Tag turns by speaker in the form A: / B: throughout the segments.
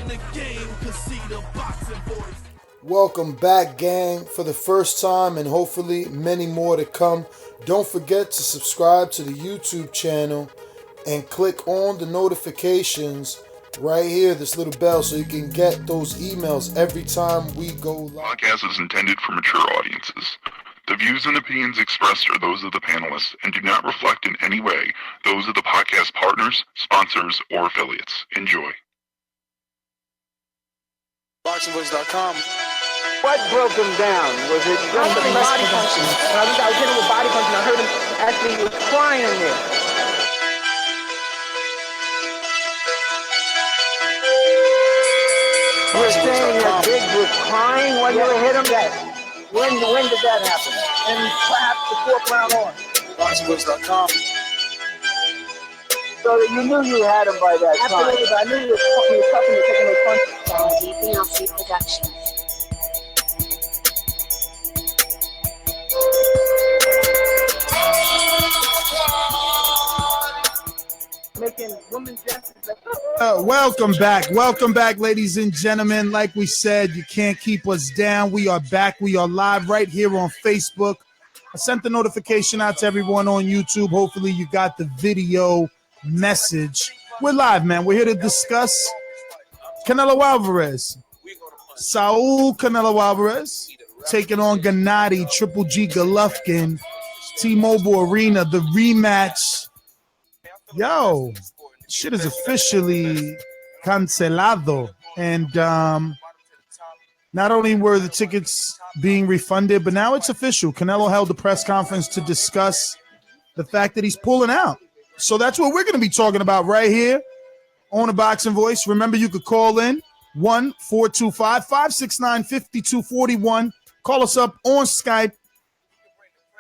A: the game can see the boxing voice.
B: Welcome back, gang, for the first time and hopefully many more to come. Don't forget to subscribe to the YouTube channel and click on the notifications right here, this little bell, so you can get those emails every time we go live.
C: Podcast is intended for mature audiences. The views and opinions expressed are those of the panelists and do not reflect in any way those of the podcast partners, sponsors, or affiliates. Enjoy.
D: ThaBoxingvoice.com.
E: What broke him down? Was it just the body punching? I was hitting him with body punching. I heard him actually, he was crying in there. You were saying that Biggs was crying when you hit him? Yes. When did that happen? And perhaps the fourth round on.
D: ThaBoxingvoice.com.
E: So you knew you had him by that time. Absolutely, but I knew you was tough and taking those punches.
F: ThaBoxingvoice Production.
E: Making women's justice.
G: Welcome back, ladies and gentlemen. Like we said, you can't keep us down. We are back. We are live right here on Facebook. I sent the notification out to everyone on YouTube. Hopefully you got the video message. We're live, man. We're here to discuss Canelo Alvarez. Saul Canelo Alvarez taking on Gennady Triple G Golovkin. T-Mobile Arena, the rematch. Yo, shit is officially cancelado. And not only were the tickets being refunded, but now it's official. Canelo held a press conference to discuss the fact that he's pulling out. So that's what we're going to be talking about right here on the Boxing Voice. Remember, you could call in 1-425-569-5241. Call us up on Skype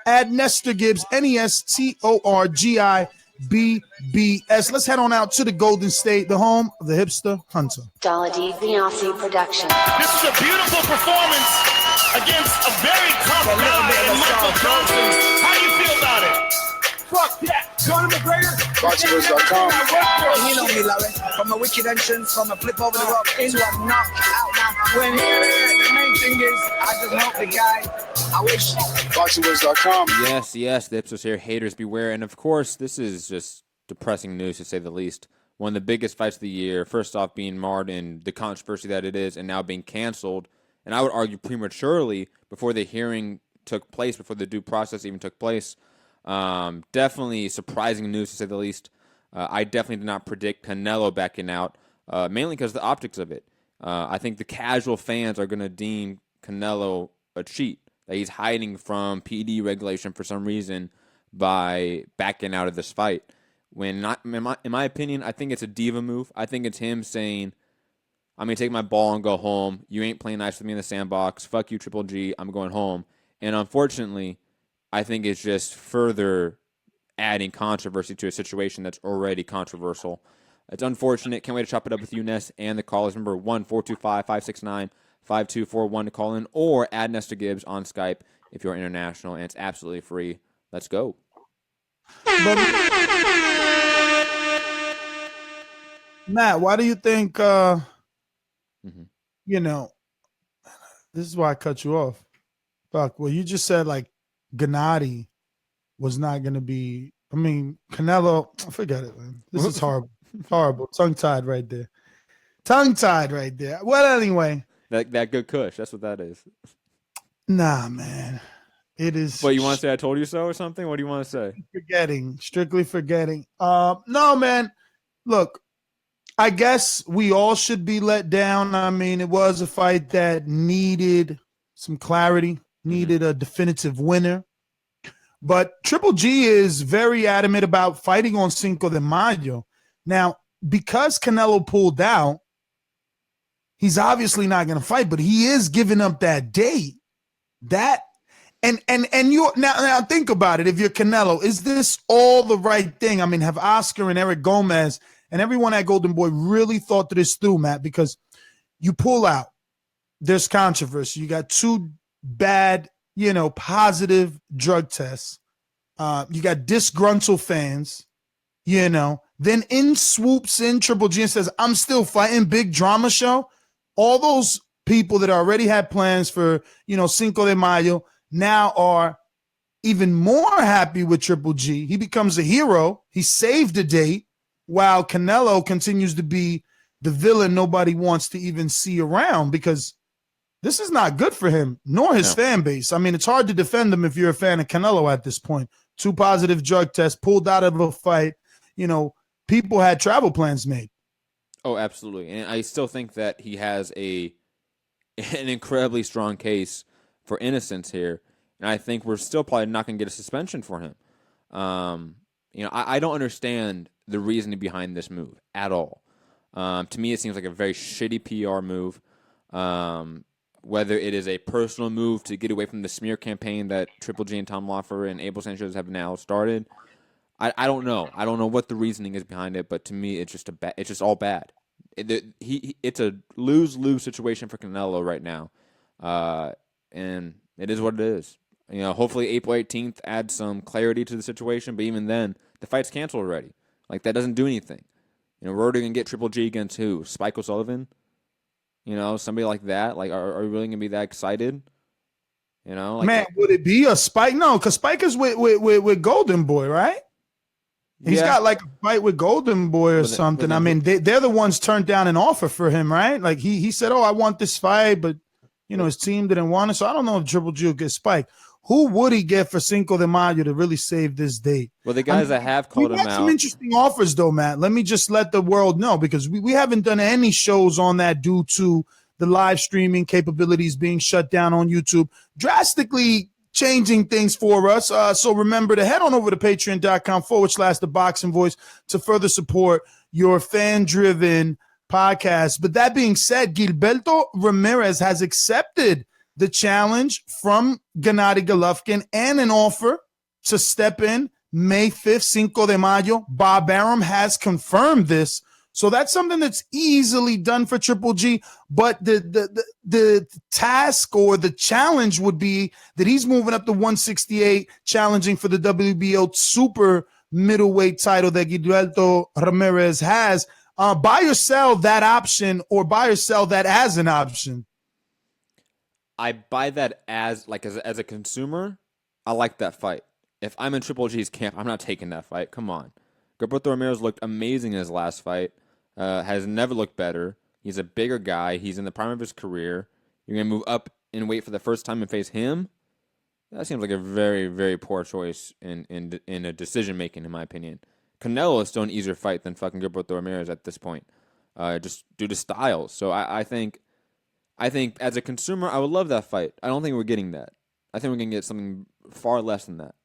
G: at Nestor Gibbs, NESTORGIBBS. Let's head on out to the Golden State, the home of the hipster hunter.
F: ThaBoxingvoice Production.
A: This is a beautiful performance against a very tough guy in Michael Johnson. How do you feel about it?
E: Fuck that. Conor McGregor.
D: ThaBoxingvoice.com.
E: You know me, Larry. From a wicked entrance, from a flip over the rock into a knockout. Now, when here it is, the main thing is, I just hope the guy, I wish.
D: ThaBoxingvoice.com.
H: Yes, the hipsters here, haters beware. And of course, this is just depressing news to say the least. One of the biggest fights of the year, first off being marred in the controversy that it is, and now being canceled, and I would argue prematurely before the hearing took place, before the due process even took place. Definitely surprising news to say the least. I definitely did not predict Canelo backing out, mainly because of the optics of it. I think the casual fans are going to deem Canelo a cheat, that he's hiding from PD regulation for some reason by backing out of this fight. When not, in my opinion, I think it's a diva move. I think it's him saying, I'm going to take my ball and go home. You ain't playing nice with me in the sandbox. Fuck you, Triple G. I'm going home. And unfortunately, I think it's just further adding controversy to a situation that's already controversial. It's unfortunate. Can't wait to chop it up with you, Ness, and the callers. Remember, 1-425-569-5241 to call in, or add Nestor Gibbs on Skype if you're international, and it's absolutely free. Let's go.
G: Matt, why do you think, this is why I cut you off. Fuck, well, you just said, like, Gennady was not going to be, Canelo, forget it, man. This is horrible. Horrible. Tongue-tied right there. Well, anyway.
H: That good kush, that's what that is.
G: Nah, man. It is.
H: But you want to say I told you so or something? What do you want to say?
G: Strictly forgetting. No, man. Look, I guess we all should be let down. It was a fight that needed some clarity. Needed a definitive winner. But Triple G is very adamant about fighting on Cinco de Mayo. Now, because Canelo pulled out, he's obviously not going to fight, but he is giving up that date. And you now think about it. If you're Canelo, is this all the right thing? Have Oscar and Eric Gomez and everyone at Golden Boy really thought this through, Matt? Because you pull out, there's controversy. You got two bad, positive drug tests. You got disgruntled fans, then in swoops in Triple G and says, I'm still fighting, big drama show. All those people that already had plans for, Cinco de Mayo now are even more happy with Triple G. He becomes a hero. He saved the date while Canelo continues to be the villain nobody wants to even see around, because this is not good for him, nor his fan base. I mean, it's hard to defend him if you're a fan of Canelo at this point. 2 positive drug tests, pulled out of a fight. People had travel plans made.
H: Oh, absolutely. And I still think that he has an incredibly strong case for innocence here. And I think we're still probably not going to get a suspension for him. I don't understand the reasoning behind this move at all. To me, it seems like a very shitty PR move. Whether it is a personal move to get away from the smear campaign that Triple G and Tom Loffer and Abel Sanchez have now started, I don't know. I don't know what the reasoning is behind it, but to me, it's just all bad. It's a lose-lose situation for Canelo right now, and it is what it is. Hopefully April 18th adds some clarity to the situation, but even then, the fight's canceled already. Like, that doesn't do anything. We're already going to get Triple G against who? Spike O'Sullivan? Somebody like that. Like, are we really going to be that excited? Man,
G: would it be a Spike? No, because Spike is with Golden Boy, right? He's got like a fight with Golden Boy or something. I mean, they're the ones turned down an offer for him, right? Like he said, I want this fight, but his team didn't want it. So I don't know if Triple G will get Spike. Who would he get for Cinco de Mayo to really save this date?
H: Well, the guys that have called him out.
G: Some interesting offers, though, Matt. Let me just let the world know, because we haven't done any shows on that due to the live streaming capabilities being shut down on YouTube, drastically changing things for us. So remember to head on over to patreon.com/ThaBoxingVoice to further support your fan-driven podcast. But that being said, Gilberto Ramirez has accepted the challenge from Gennady Golovkin and an offer to step in May 5th, Cinco de Mayo. Bob Arum has confirmed this. So that's something that's easily done for Triple G. But the task or the challenge would be that he's moving up to 168, challenging for the WBO super middleweight title that Gilberto Ramirez has. Buy or sell that option, or buy or sell that as an option?
H: I buy that as a consumer. I like that fight. If I'm in Triple G's camp, I'm not taking that fight. Come on. Gilberto Ramirez looked amazing in his last fight. Has never looked better. He's a bigger guy. He's in the prime of his career. You're going to move up and wait for the first time and face him? That seems like a very, very poor choice in a decision-making, in my opinion. Canelo is still an easier fight than fucking Gilberto Ramirez at this point, just due to styles. So I think as a consumer, I would love that fight. I don't think we're getting that. I think we're going to get something far less than that.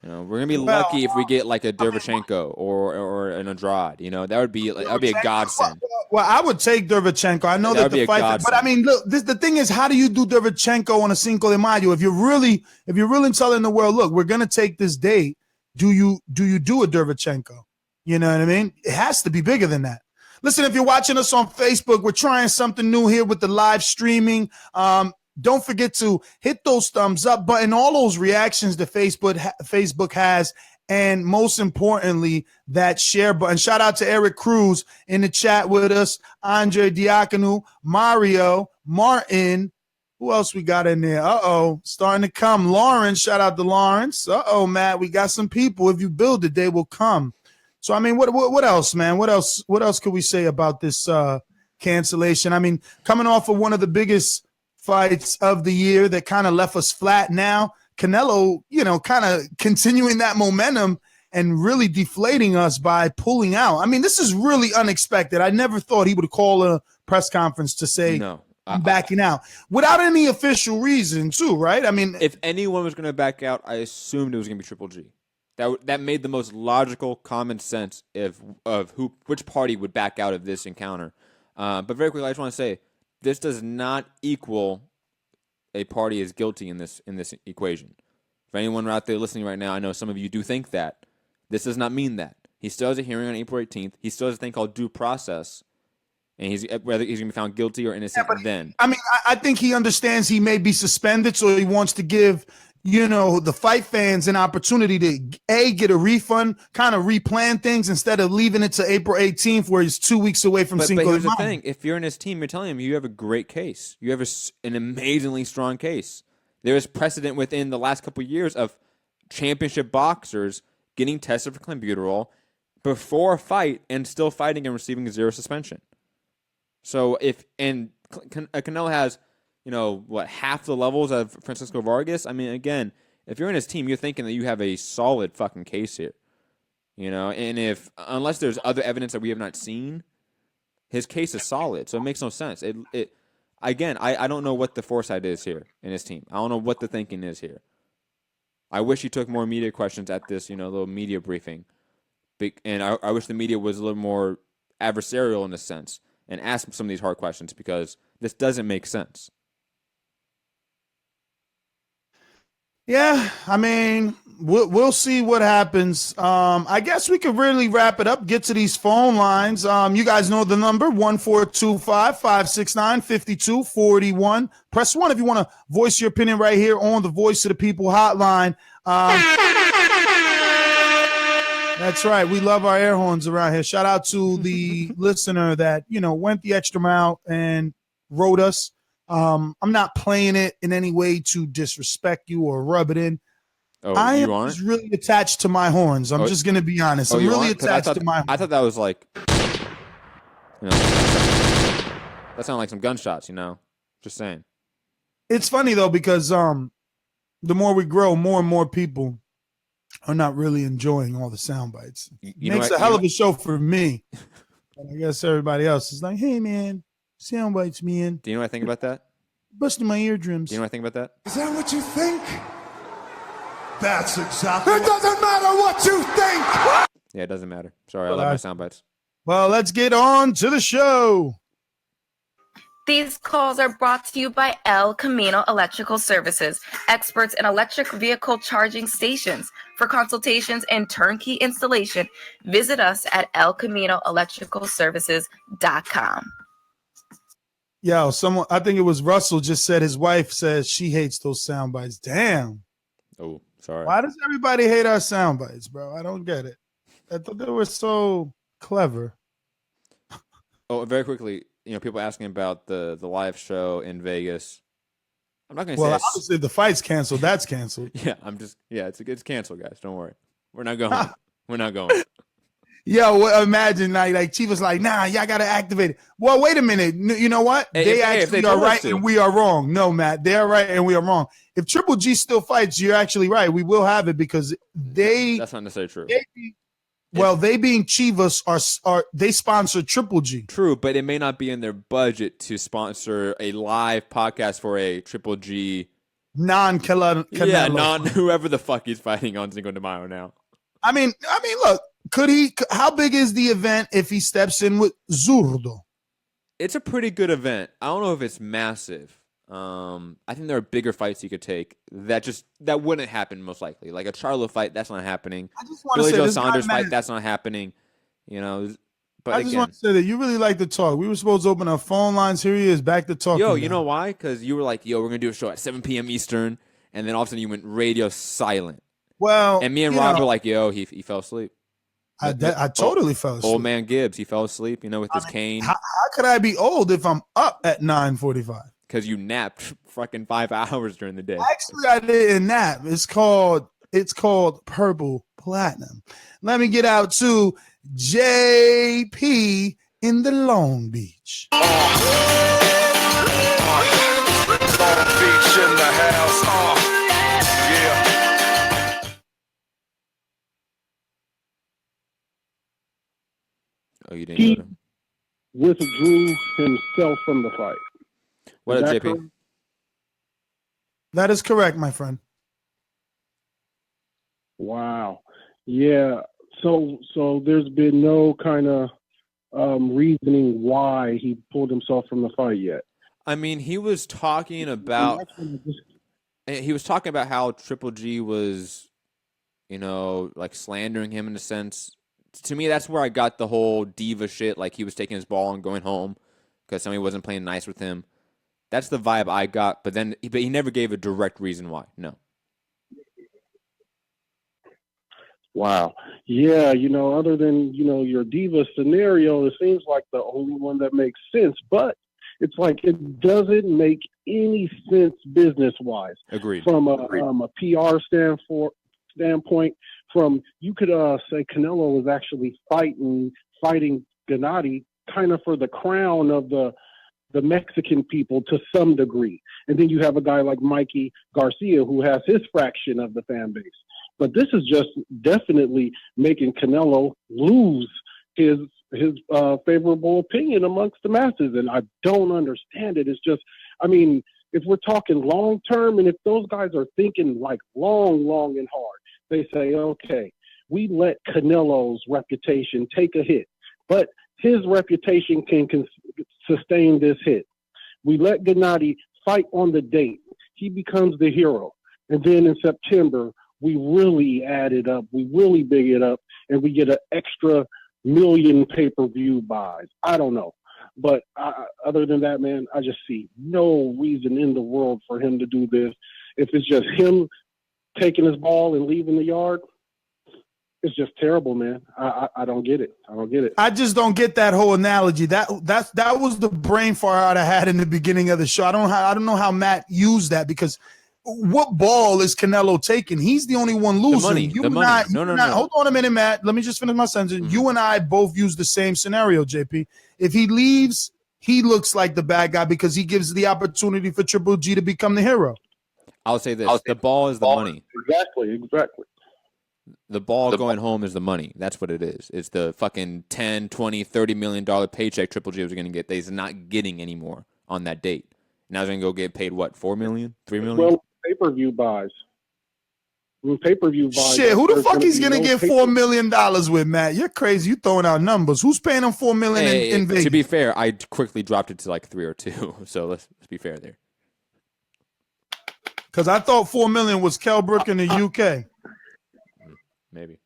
H: We're going to be lucky if we get like a Derevchenko or an Andrade. That would be a godsend.
G: Well, I would take Derevchenko. I know that the fight, but I mean, look, the thing is, how do you do Derevchenko on a Cinco de Mayo? If you're really telling the world, look, we're going to take this date, do you do a Derevchenko? You know what I mean? It has to be bigger than that. Listen, if you're watching us on Facebook, we're trying something new here with the live streaming. Don't forget to hit those thumbs up button, all those reactions that Facebook has, and most importantly, that share button. Shout out to Eric Cruz in the chat with us, Andre Diakonu, Mario, Martin. Who else we got in there? Starting to come. Lawrence, shout out to Lawrence. Matt, we got some people. If you build it, they will come. So, I mean, what else, man? What else could we say about this cancellation? I mean, coming off of one of the biggest fights of the year that kind of left us flat now, Canelo, kind of continuing that momentum and really deflating us by pulling out. I mean, this is really unexpected. I never thought he would call a press conference to say, no, I'm backing out without any official reason too, right? I mean,
H: if anyone was going to back out, I assumed it was going to be Triple G. That made the most logical, common sense of which party would back out of this encounter. But very quickly, I just want to say, this does not equal a party is guilty in this equation. For anyone out there listening right now, I know some of you do think that. This does not mean that. He still has a hearing on April 18th. He still has a thing called due process. And whether he's going to be found guilty or innocent then.
G: I mean, I think he understands he may be suspended, so he wants to give, the fight fans an opportunity to get a refund, kind of replan things instead of leaving it to April 18th, where he's 2 weeks away from Cinco
H: But
G: de
H: here's the
G: Mayo.
H: thing: if you're in his team, you're telling him you have a great case. You have an amazingly strong case. There is precedent within the last couple of years of championship boxers getting tested for clenbuterol before a fight and still fighting and receiving 0 suspension. So Canelo has, half the levels of Francisco Vargas. I mean, again, if you're in his team, you're thinking that you have a solid fucking case here. And unless there's other evidence that we have not seen, his case is solid. So it makes no sense. I don't know what the foresight is here in his team. I don't know what the thinking is here. I wish he took more media questions at this, little media briefing. And I wish the media was a little more adversarial in a sense and asked some of these hard questions, because this doesn't make sense.
G: Yeah, I mean, we'll see what happens. I guess we could really wrap it up, get to these phone lines. You guys know the number, 1-425-569-5241. Press 1 if you want to voice your opinion right here on the Voice of the People hotline. That's right. We love our air horns around here. Shout out to the listener that, went the extra mile and wrote us. I'm not playing it in any way to disrespect you or rub it in.
H: Oh,
G: I
H: you
G: am
H: aren't?
G: just really attached to my horns. I'm just going to be honest. I'm
H: you
G: really
H: aren't? 'Cause
G: attached to my horns.
H: I thought that was like, that sounded like some gunshots, Just saying.
G: It's funny, though, because the more we grow, more and more people are not really enjoying all the sound bites. Makes a hell of a show for me. And I guess everybody else is like, hey, man, sound bites, man.
H: Do you know what I think about that?
G: Busting my eardrums.
H: Do you know what I think about that?
I: Is that what you think? That's exactly. It doesn't matter what you think.
H: Yeah, it doesn't matter. Sorry, I love my sound bites.
G: Well, let's get on to the show.
J: These calls are brought to you by El Camino Electrical Services, experts in electric vehicle charging stations. For consultations and turnkey installation, visit us at elcaminoelectricalservices.com.
G: Yo, someone, I think it was Russell, just said his wife says she hates those sound bites. Damn.
H: Oh, sorry.
G: Why does everybody hate our sound bites, bro? I don't get it. I thought they were so clever.
H: Oh, very quickly, people asking about the live show in Vegas. I'm not going to
G: Well,
H: say.
G: obviously, the fight's canceled. That's canceled.
H: Yeah, it's canceled, guys. Don't worry. We're not going. We're not going.
G: Yo, well, imagine like Chief was like, nah, y'all got to activate it. Well, wait a minute. You know what? They actually are right and we are wrong. No, Matt, they are right and we are wrong. If Triple G still fights, you're actually right. We will have it because
H: That's not necessarily true.
G: They being Chivas are they sponsor Triple G.
H: True, but it may not be in their budget to sponsor a live podcast for a Triple G
G: non-Canelo.
H: Yeah, whoever the fuck he's fighting on Cinco de Mayo now.
G: I mean, look, could he? How big is the event if he steps in with Zurdo?
H: It's a pretty good event. I don't know if it's massive. I think there are bigger fights he could take that wouldn't happen most likely. Like a Charlo fight, that's not happening.
G: I just want to
H: Billy
G: say
H: Joe
G: this
H: Saunders fight, that's not happening. But
G: I just want to say that you really like to talk. We were supposed to open up phone lines. Here he is, back to talking.
H: Yo, you know why? Because you were like, we're gonna do a show at 7 p.m. Eastern, and then all of a sudden you went radio silent.
G: Well,
H: and me and Rob were like, he fell asleep.
G: I totally fell asleep.
H: Old man Gibbs, he fell asleep, with his cane.
G: How could I be old if I'm up at 9:45?
H: Because you napped fucking 5 hours during the day.
G: Actually, I didn't nap. It's called Purple Platinum. Let me get out to JP in the Long Beach.
I: Long Beach in the house. Yeah.
H: Oh, you didn't
K: He
H: go to him.
K: withdrew himself from the fight.
H: What up, JP?
K: Correct?
G: That is correct, my friend.
K: Wow. Yeah. So there's been no kind of reasoning why he pulled himself from the fight yet.
H: I mean, he was talking about how Triple G was, like slandering him in a sense. To me, that's where I got the whole diva shit. Like he was taking his ball and going home because somebody wasn't playing nice with him. That's the vibe I got. But he never gave a direct reason why. No.
K: Wow. Yeah, other than, your diva scenario, it seems like the only one that makes sense. But it's like it doesn't make any sense business-wise.
H: Agreed.
K: From a PR standpoint, you could say Canelo was actually fighting Gennady kind of for the crown of the Mexican people to some degree. And then you have a guy like Mikey Garcia who has his fraction of the fan base. But this is just definitely making Canelo lose his favorable opinion amongst the masses. And I don't understand it. It's just, if we're talking long term and if those guys are thinking like long and hard, they say, okay, we let Canelo's reputation take a hit, but his reputation can sustain this hit. We let Gennady fight on the date. He becomes the hero. And then in September, we really add it up. We really big it up, and we get an extra million pay-per-view buys. I don't know. But other than that, man, I just see no reason in the world for him to do this. If it's just him taking his ball and leaving the yard, it's just terrible, man. I don't get it.
G: I just don't get that whole analogy. That was the brain fart I had in the beginning of the show. I don't know how Matt used that, because what ball is Canelo taking? He's the only one losing.
H: The money. No.
G: Hold on a minute, Matt. Let me just finish my sentence. Mm-hmm. You and I both use the same scenario, JP. If he leaves, he looks like the bad guy because he gives the opportunity for Triple G to become the hero.
H: I'll say this. The ball is the money.
K: Exactly.
H: The ball going home is the money. That's what it is. It's the fucking $10, $20, $30 million paycheck Triple G was going to get that he's not getting anymore on that date. Now he's going to go get paid, what, $4 million, $3 million?
K: Well, pay-per-view buys. Pay-per-view buys.
G: Shit, who the fuck he's going to get $4 million with, Matt? You're crazy. You throwing out numbers. Who's paying him $4 million in Vegas?
H: To be fair, I quickly dropped it to like 3 or 2. So let's be fair there.
G: Because I thought $4 million was Kelbrook in the UK.
H: Maybe.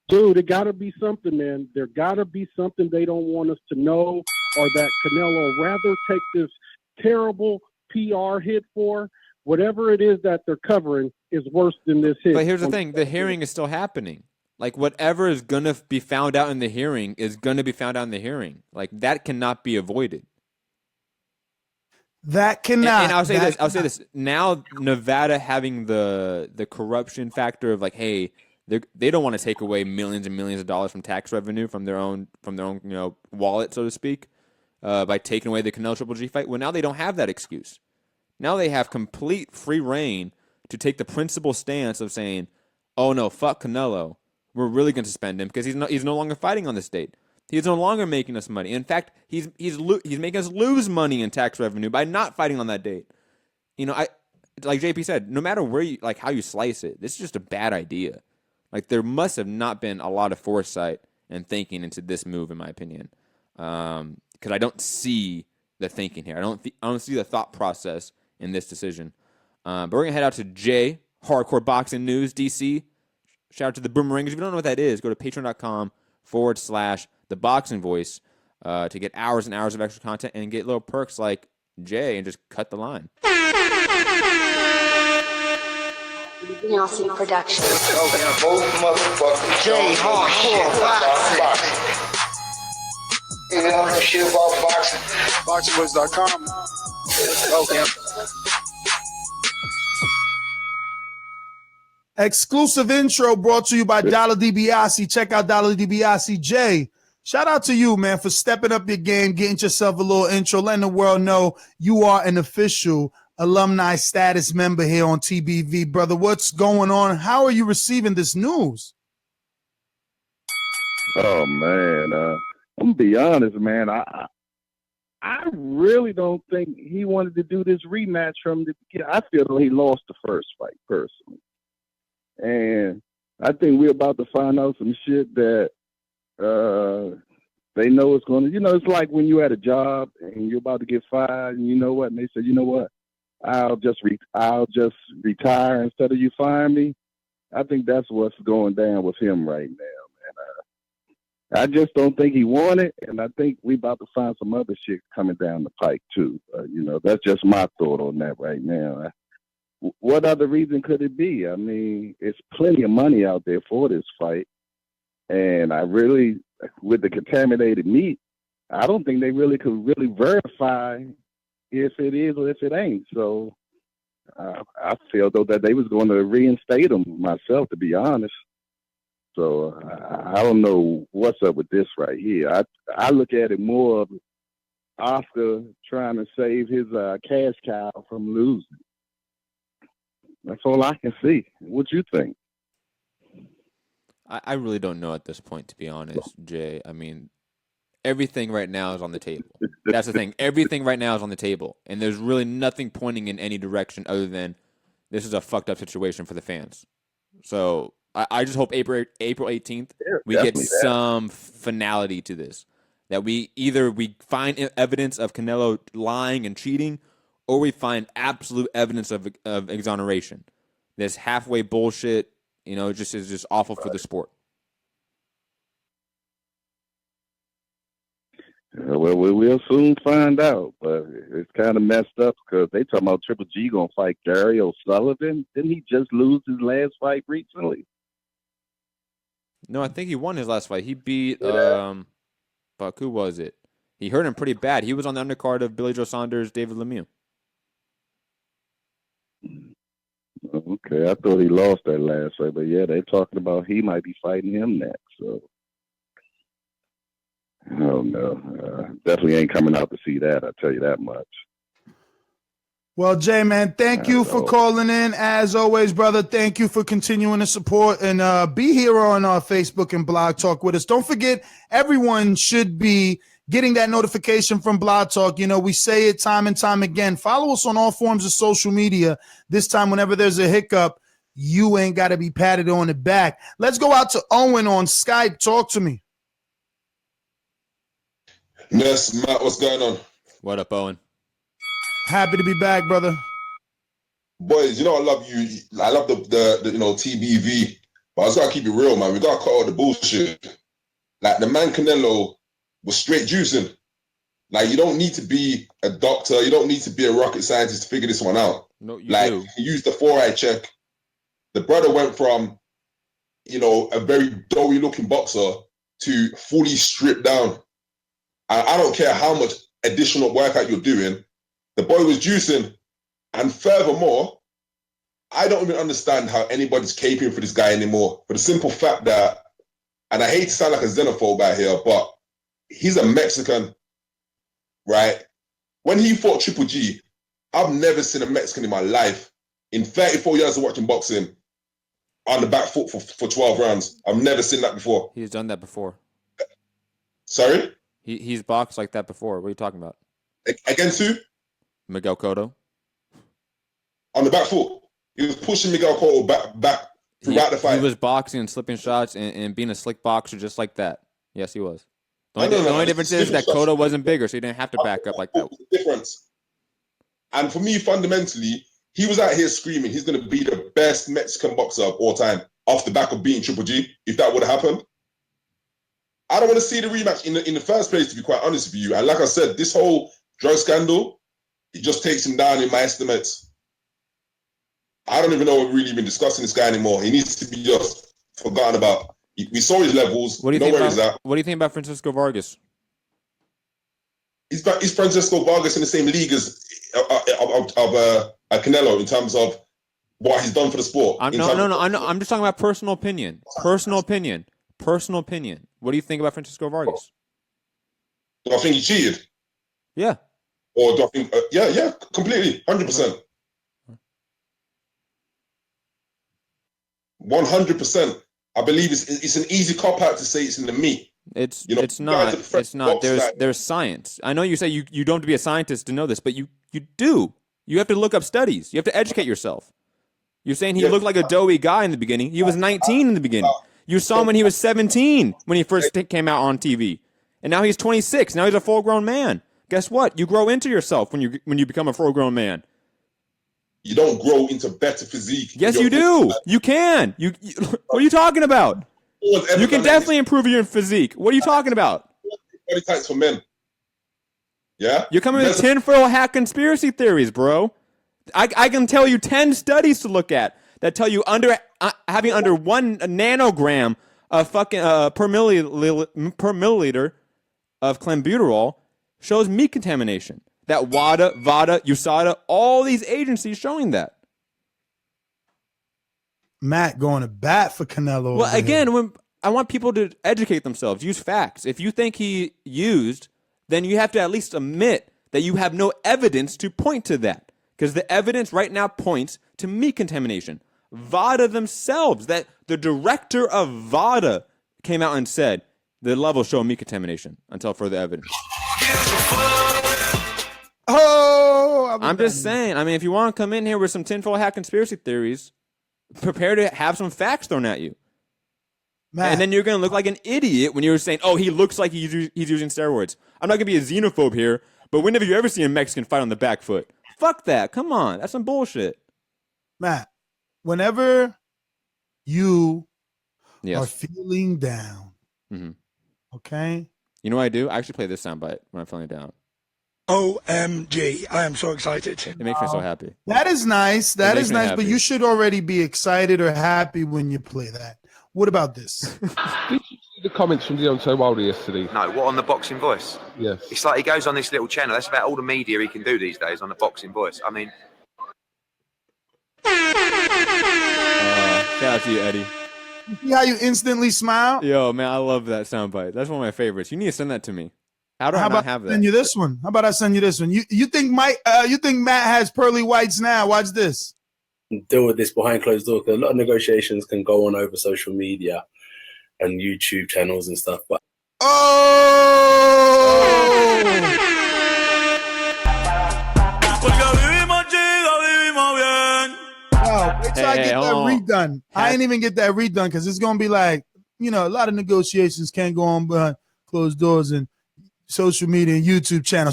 K: Dude, it got to be something, man. There got to be something they don't want us to know, or that Canelo rather take this terrible PR hit for. Whatever it is that they're covering is worse than this hit.
H: But here's the thing. The hearing is still happening. Like, whatever is going to be found out in the hearing is going to be found out in the hearing. Like, that cannot be avoided.
G: That cannot.
H: And I'll say this. Now, Nevada having the corruption factor of like, hey, they don't want to take away millions and millions of dollars from tax revenue from their own wallet, so to speak, by taking away the Canelo Triple G fight. Well, now they don't have that excuse. Now they have complete free reign to take the principal stance of saying, "Oh no, fuck Canelo. We're really going to suspend him because he's no longer fighting on this date. He's no longer making us money. In fact, he's making us lose money in tax revenue by not fighting on that date." Like JP said, no matter where how you slice it, this is just a bad idea. Like, there must have not been a lot of foresight and thinking into this move, in my opinion, because I don't see the thinking here. I don't see the thought process in this decision. But we're gonna head out to Jay, Hardcore Boxing News, DC. Shout out to the Boomerangers. If you don't know what that is, go to patreon.com/ThaBoxingVoice to get hours and hours of extra content and get little perks like Jay and just cut the line.
F: Nelson Production.
E: Jay Hardcore Boxing.
D: You know that shit about boxing. ThaBoxingvoice.com. Okay.
G: Exclusive intro brought to you by Dollar DiBiase. Check out Dollar DiBiase. Jay, shout out to you, man, for stepping up your game, getting yourself a little intro, letting the world know you are an official alumni status member here on TBV. Brother, what's going on? How are you receiving this news?
L: Oh, man. I'm going to be honest, man. I really don't think he wanted to do this rematch from the beginning. I feel like he lost the first fight, personally. And I think we're about to find out some shit that they know it's going to, it's like when you're at a job and you're about to get fired and you know what, and they say, you know what, I'll just retire instead of you firing me. I think that's what's going down with him right now, man. I just don't think he won it, and I think we about to find some other shit coming down the pike too. That's just my thought on that right now. What other reason could it be? I mean, it's plenty of money out there for this fight. And I really, with the contaminated meat, I don't think they really could really verify if it is or if it ain't. So I feel though that they was going to reinstate him myself, to be honest. So I don't know what's up with this right here. I look at it more of Oscar trying to save his cash cow from losing. That's all I can see. What you think?
H: I really don't know at this point, to be honest, Jay. I mean, everything right now is on the table. That's the thing. Everything right now is on the table, and there's really nothing pointing in any direction other than this is a fucked up situation for the fans. So I just hope April 18th we get some finality to this. That we find evidence of Canelo lying and cheating, or we find absolute evidence of exoneration. This halfway bullshit, just is just awful for the sport.
L: Well, we'll soon find out, but it's kind of messed up because they talking about Triple G gonna fight Gary O'Sullivan. Didn't he just lose his last fight recently?
H: No, I think he won his last fight. He beat fuck, who was it? He hurt him pretty bad. He was on the undercard of Billy Joe Saunders, David Lemieux.
L: Okay, I thought he lost that last fight, but yeah, they're talking about he might be fighting him next. So I don't know. Definitely ain't coming out to see that. I tell you that much.
G: Well, Jay, man, thank you for calling in. As always, brother, thank you for continuing to support and be here on our Facebook and Blog Talk with us. Don't forget, everyone should be getting that notification from Blog Talk. We say it time and time again. Follow us on all forms of social media. This time, whenever there's a hiccup, you ain't got to be patted on the back. Let's go out to Owen on Skype. Talk to me.
M: Yes, Matt, what's going on?
H: What up, Owen?
G: Happy to be back, brother.
M: Boys, I love you. I love the TBV, but I just gotta keep it real, man. We gotta cut out the bullshit. Like, the man Canelo was straight juicing. Like, you don't need to be a doctor, you don't need to be a rocket scientist to figure this one out.
H: No, you
M: do. He used the 4-eye check. The brother went from, a very doughy looking boxer to fully stripped down. I don't care how much additional workout you're doing. The boy was juicing. And furthermore, I don't even understand how anybody's caping for this guy anymore. For the simple fact that, and I hate to sound like a xenophobe out here, but he's a Mexican, right? When he fought Triple G, I've never seen a Mexican in my life, in 34 years of watching boxing, on the back foot for 12 rounds. I've never seen that before.
H: He's done that before.
M: Sorry?
H: He's boxed like that before. What are you talking about?
M: Against who?
H: Miguel Cotto.
M: On the back foot. He was pushing Miguel Cotto back throughout the fight.
H: He was boxing and slipping shots and being a slick boxer just like that. Yes, he was. The only difference is that Cotto wasn't bigger, so he didn't have to back up like that.
M: Difference. And for me, fundamentally, he was out here screaming he's going to be the best Mexican boxer of all time off the back of beating Triple G, if that would have happened. I don't want to see the rematch in the first place, to be quite honest with you. And like I said, this whole drug scandal, it just takes him down in my estimates. I don't even know if we're really even discussing this guy anymore. He needs to be just forgotten about. We saw his levels.
H: What do you think about Francisco Vargas?
M: He's Francisco Vargas in the same league as Canelo in terms of what he's done for the sport.
H: I'm just talking about personal opinion. Personal opinion. What do you think about Francisco Vargas?
M: Do I think he cheated?
H: Yeah.
M: Or do I think? Yeah, completely, 100%. 100%. I believe it's an easy cop out to say it's in the meat.
H: It's not. It's not. There's science. I know you say you don't have to be a scientist to know this, but you do. You have to look up studies. You have to educate yourself. You're saying he looked like a doughy guy in the beginning. He was 19 in the beginning. You saw him when he was 17 when he first came out on TV, and now he's 26. Now he's a full-grown man. Guess what? You grow into yourself when you become a full-grown man.
M: You don't grow into better physique.
H: Yes, you do. You can. What are you talking about? You can definitely improve your physique. What are you talking about?
M: Body types for men. Yeah?
H: You're coming with tinfoil hat conspiracy theories, bro. I can tell you 10 studies to look at that tell you having under 1 nanogram per milliliter of clenbuterol shows meat contamination. That WADA, VADA, USADA, all these agencies showing that.
G: Matt going to bat for Canelo.
H: Well, again, when I want people to educate themselves, use facts. If you think he used, then you have to at least admit that you have no evidence to point to that. Because the evidence right now points to meat contamination. VADA themselves, that the director of VADA came out and said the levels show meat contamination until further evidence. I'm just saying. I mean, if you want to come in here with some tinfoil hat conspiracy theories, prepare to have some facts thrown at you. Matt. And then you're going to look like an idiot when you're saying, oh, he looks like he's using steroids. I'm not going to be a xenophobe here, but when have you ever seen a Mexican fight on the back foot? Fuck that. Come on. That's some bullshit.
G: Matt, whenever you are feeling down, okay?
H: You know what I do? I actually play this soundbite when I'm feeling down.
N: OMG. I am so excited.
H: It makes me so happy.
G: That is nice. That is nice, but you should already be excited or happy when you play that. What about this?
O: Did you see the comments from Deontay Wilder yesterday?
P: No, what, on the Boxing Voice?
O: Yes.
P: It's like he goes on this little channel. That's about all the media he can do these days on the Boxing Voice. I mean...
H: Shout out to you, Eddie.
G: You see how you instantly smile?
H: Yo, man, I love that soundbite. That's one of my favorites. You need to send that to me. How do I not have that?
G: Send you this one? How about I send you this one? You think Matt has pearly whites now? Watch this.
Q: Deal with this behind closed doors. A lot of negotiations can go on over social media and YouTube channels and stuff. But
G: wait till I get that redone. I ain't even get that redone because it's gonna be like, a lot of negotiations can't go on behind closed doors and social media and YouTube channel.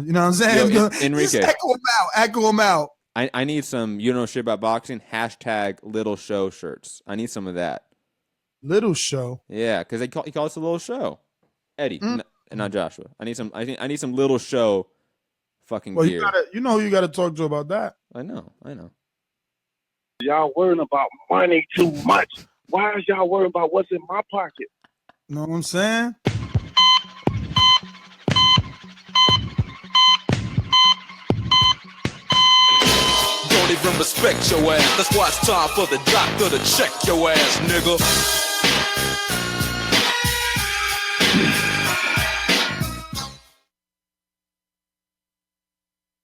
G: You know what I'm saying?
H: Yo, Enrique,
G: just echo them out.
H: I need some shit about boxing #, little show shirts. I need some of that.
G: Little show?
H: Yeah, because he calls us a little show. Eddie, not Joshua. I need some little show fucking gear.
G: You got to talk to about that.
H: I know.
K: Y'all worrying about money too much. Why is y'all worrying about what's in my pocket?
G: You know what I'm saying?
R: Don't even respect your ass. That's why it's time for the doctor to check your ass, nigga.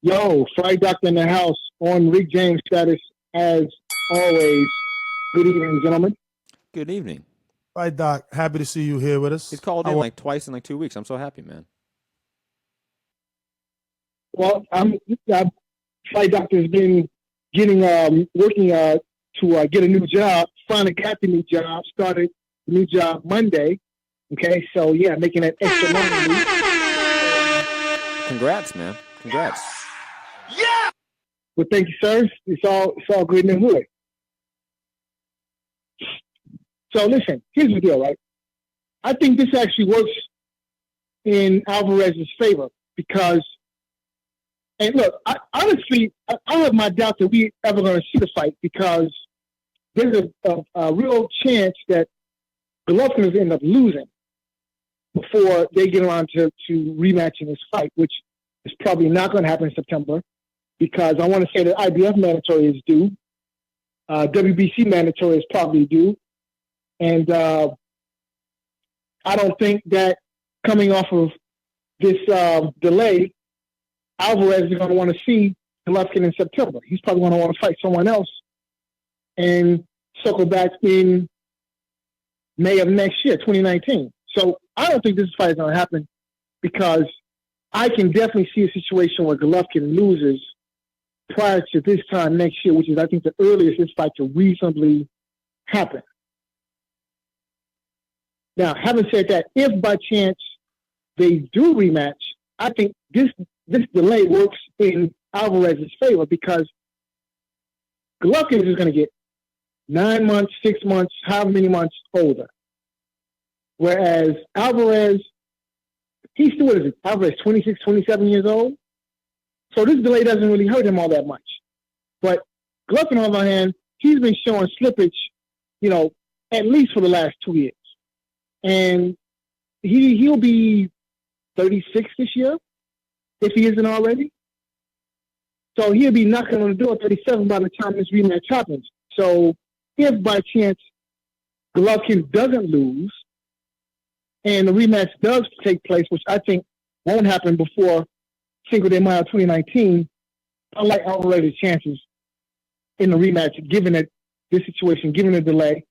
K: Yo, Fight Doctor in the house on Rick James status as always. Good evening, gentlemen.
H: Good evening.
G: Fight Doc, happy to see you here with us.
H: He's called in like twice in 2 weeks. I'm so happy, man.
K: Well, Fight Doctor's been working to get a new job. Finally got the new job. Started the new job Monday. Okay, so yeah, making that extra money.
H: Congrats, man. Congrats.
K: Yeah. Well, thank you, sir. It's all good in the hood. So listen, here's the deal, right? I think this actually works in Alvarez's favor because, and look, I have my doubt that we ever going to see the fight because there's a real chance that Golovkin is end up losing before they get around to rematching this fight, which is probably not going to happen in September because I want to say that IBF mandatory is due. WBC mandatory is probably due. And I don't think that coming off of this delay, Alvarez is going to want to see Golovkin in September. He's probably going to want to fight someone else and circle back in May of next year, 2019. So I don't think this fight is going to happen because I can definitely see a situation where Golovkin loses prior to this time next year, which is, I think, the earliest this fight could reasonably happen. Now, having said that, if by chance they do rematch, I think this delay works in Alvarez's favor because Golovkin is going to get 9 months, 6 months, however many months older. Whereas Alvarez, he's still, what is it? Alvarez, 26, 27 years old. So this delay doesn't really hurt him all that much. But Golovkin, on the other hand, he's been showing slippage,
S: at least for the last 2 years. And he'll be 36 this year, if he isn't already. So he'll be knocking on the door at 37 by the time this rematch happens. So if by chance Golovkin doesn't lose and the rematch does take place, which I think won't happen before Cinco de Mayo 2019, I like Alvarez's chances in the rematch, given that this situation, given the delay.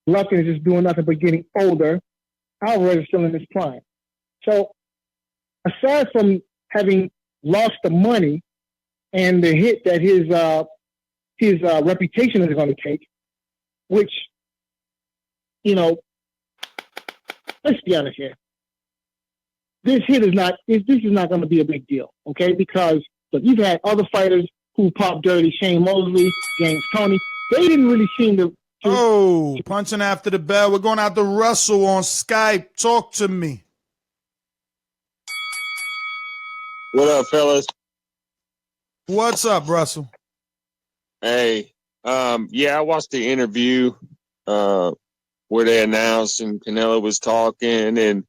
S: Golovkin is just doing nothing but getting older. Alvarez is still in his prime. So aside from having lost the money and the hit that his reputation is going to take, which, you know, let's be honest here. This hit is not going to be a big deal, okay? Because look, you've had other fighters who popped dirty, Shane Mosley, James Toney. They didn't really seem to.
G: Oh, punching after the bell. We're going out to Russell on Skype. Talk to me.
T: What up, fellas?
G: What's up, Russell?
T: Hey, yeah, I watched the interview where they announced and Canelo was talking and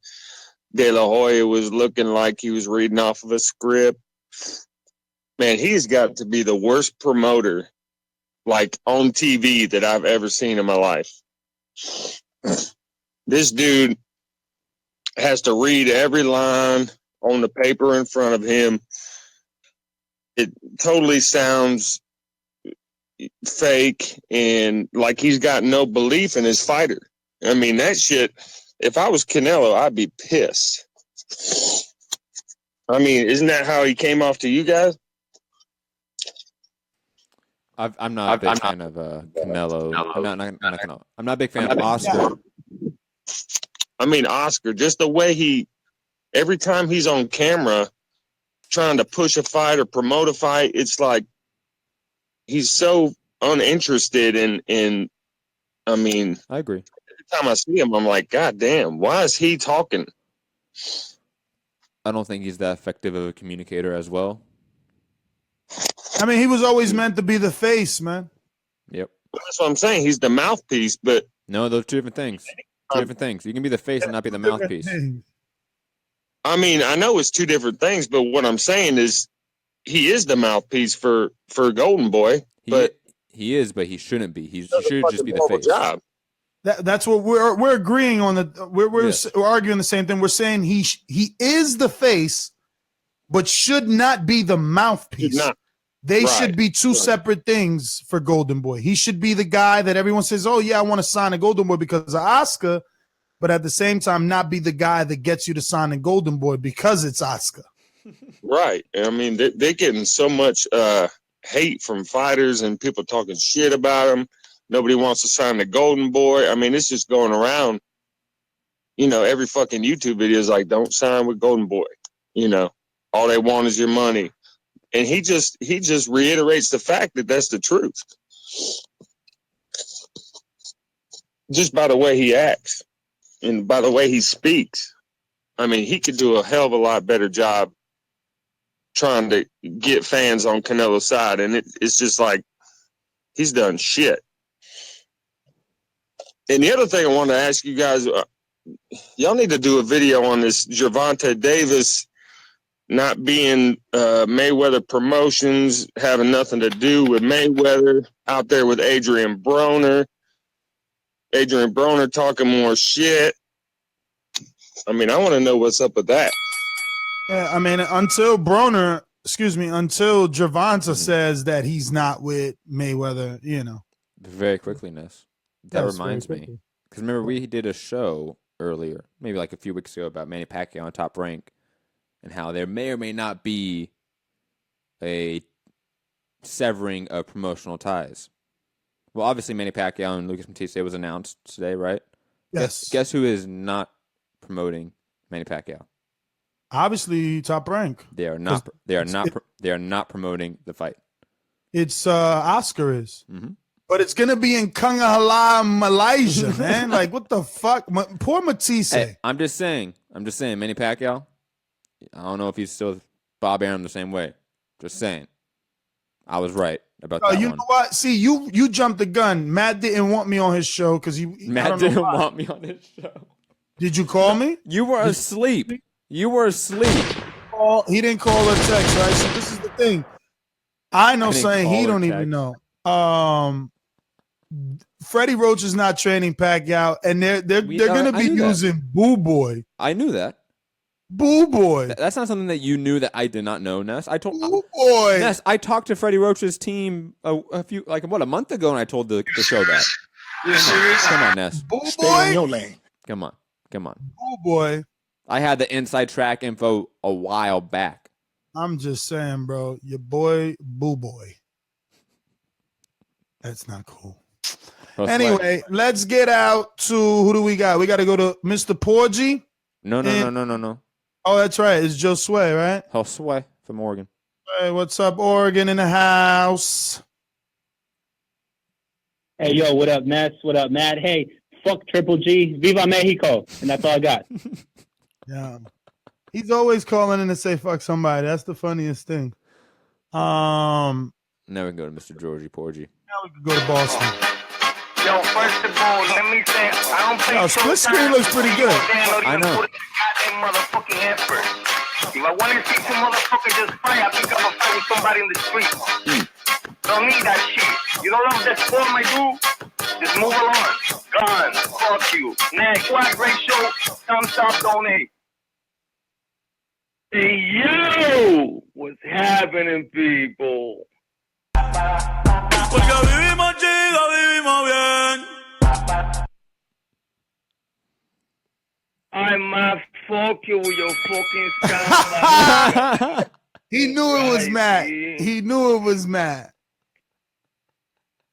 T: De La Hoya was looking like he was reading off of a script. Man, he's got to be the worst promoter, like, on TV that I've ever seen in my life. This dude has to read every line on the paper in front of him. It totally sounds fake and like he's got no belief in his fighter. I mean, that shit, if I was Canelo, I'd be pissed. I mean, isn't that how he came off to you guys?
H: I'm not a big fan of Canelo. I'm not a big fan of Oscar.
T: I mean, Oscar, just the way every time he's on camera trying to push a fight or promote a fight, it's like he's so uninterested in I mean,
H: I agree.
T: Every time I see him, I'm like, God damn, why is he talking?
H: I don't think he's that effective of a communicator as well.
G: I mean, he was always meant to be the face, man.
H: Yep.
T: That's what I'm saying. He's the mouthpiece, but
H: no, those are two different things. Two different things. You can be the face and not be the mouthpiece.
T: I mean, I know it's two different things, but what I'm saying is he is the mouthpiece for Golden Boy.
H: He is, but he shouldn't be. He should just be the face.
T: Job.
G: That's what we're agreeing on. We're arguing the same thing. We're saying he is the face, but should not be the mouthpiece. They should be two separate things for Golden Boy. He should be the guy that everyone says, "Oh yeah, I want to sign a Golden Boy because of Oscar," but at the same time, not be the guy that gets you to sign a Golden Boy because it's Oscar.
T: Right. I mean, they're getting so much hate from fighters and people talking shit about him. Nobody wants to sign the Golden Boy. I mean, it's just going around. You know, every fucking YouTube video is like, "Don't sign with Golden Boy." You know, all they want is your money. And he just reiterates the fact that that's the truth. Just by the way he acts and by the way he speaks. I mean, he could do a hell of a lot better job trying to get fans on Canelo's side. And it's just like, he's done shit. And the other thing I want to ask you guys, y'all need to do a video on this Gervonta Davis not being Mayweather Promotions, having nothing to do with Mayweather, out there with Adrian Broner. Adrian Broner talking more shit. I mean, I want to know what's up with that.
G: Yeah, I mean, until Gervonta says that he's not with Mayweather, you know.
H: Very quickly, Ness. That reminds me. Because remember, we did a show earlier, maybe like a few weeks ago, about Manny Pacquiao on Top Rank and how there may or may not be a severing of promotional ties. Well, obviously, Manny Pacquiao and Lucas Matisse was announced today, right?
G: Yes.
H: Guess who is not promoting Manny Pacquiao?
G: Obviously, Top Rank.
H: They are not. They are not. They are not promoting the fight.
G: It's Oscar is, but it's gonna be in Kungahala, Malaysia, man. Like, what the fuck? Poor Matisse.
H: Hey, I'm just saying. Manny Pacquiao. I don't know if he's still Bob Arum the same way. Just saying. I was right about
G: Oh,
H: that
G: you
H: one.
G: know what? See, you jumped the gun. Matt didn't want me on his show because
H: Matt didn't want me on his show.
G: Did you call me?
H: You were asleep. You were asleep.
G: He didn't call or text, right? So this is the thing. I know something he don't even know. Freddie Roach is not training Pacquiao, and they're gonna be using Boo Boy.
H: I knew that.
G: Boo Boy.
H: That's not something that you knew that I did not know, Ness.
G: Boo Boy.
H: Ness, I talked to Freddie Roach's team a month ago, and I told the show that.
I: You serious?
H: Come on, Ness.
G: Boo Boy.
I: Stay in your lane.
H: Come on.
G: Boo Boy.
H: I had the inside track info a while back.
G: I'm just saying, bro. Your boy, Boo Boy. That's not cool. Anyway, let's get out to who do we got? We got to go to Mr. Porgy.
H: No.
G: Oh, that's right. It's Josue, right?
H: Josue from Oregon.
G: Hey, what's up, Oregon in the house?
U: Hey, yo, what up, Ness? What up, Matt? Hey, fuck Triple G. Viva Mexico. And that's all I got.
G: Yeah. He's always calling in to say fuck somebody. That's the funniest thing.
H: Now we can go to Mr. Georgie Porgy.
G: Now we can go to Boston.
A: Yo, first of all, let me say, I don't think
G: Split screen looks pretty good.
H: I know.
A: Motherfucking effort. If I want to see some motherfucker just fight, I think I'm gonna fight with somebody in the street. Don't need that shit. You don't love that sport, my dude? Just move along. Gone. Fuck you. Next. What great show. Thumbs up, donate.
V: Hey, yo! What's happening, people?
R: Porque vivimos chido, vivimos bien.
V: I might fuck you with your fucking scumbag.
G: He knew it was Matt. He knew it was Matt.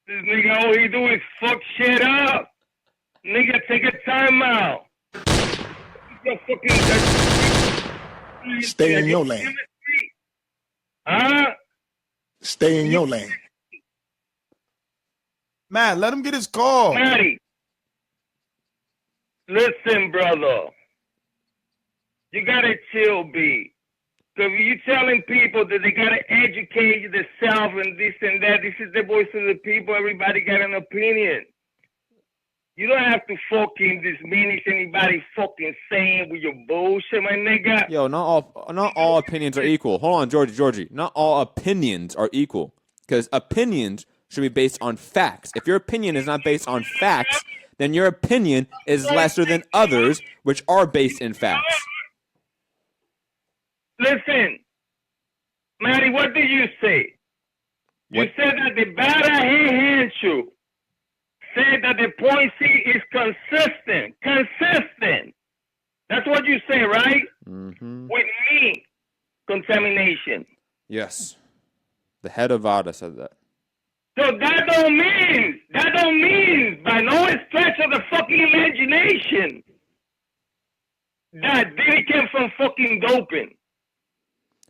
V: This nigga, all he do is fuck shit up. Nigga, take a time out.
I: Stay in your lane.
V: Huh?
I: Stay in your lane.
G: Matt, let him get his call.
V: Matty, listen, brother. You gotta chill, B. Because you telling people that they gotta educate themselves and this and that. This is the voice of the people. Everybody got an opinion. You don't have to fucking diminish anybody fucking saying with your bullshit, my nigga.
H: Yo, not all opinions are equal. Hold on, Georgie. Not all opinions are equal. Because opinions should be based on facts. If your opinion is not based on facts, then your opinion is lesser than others, which are based in facts.
V: Listen, Matty, what did you say? You said that the batter he hit you said that the point C is consistent. Consistent. That's what you say, right?
H: Mm-hmm.
V: With me, contamination.
H: Yes. The head of VADA said that.
V: So that don't mean by no stretch of the fucking imagination that Diddy came from fucking doping.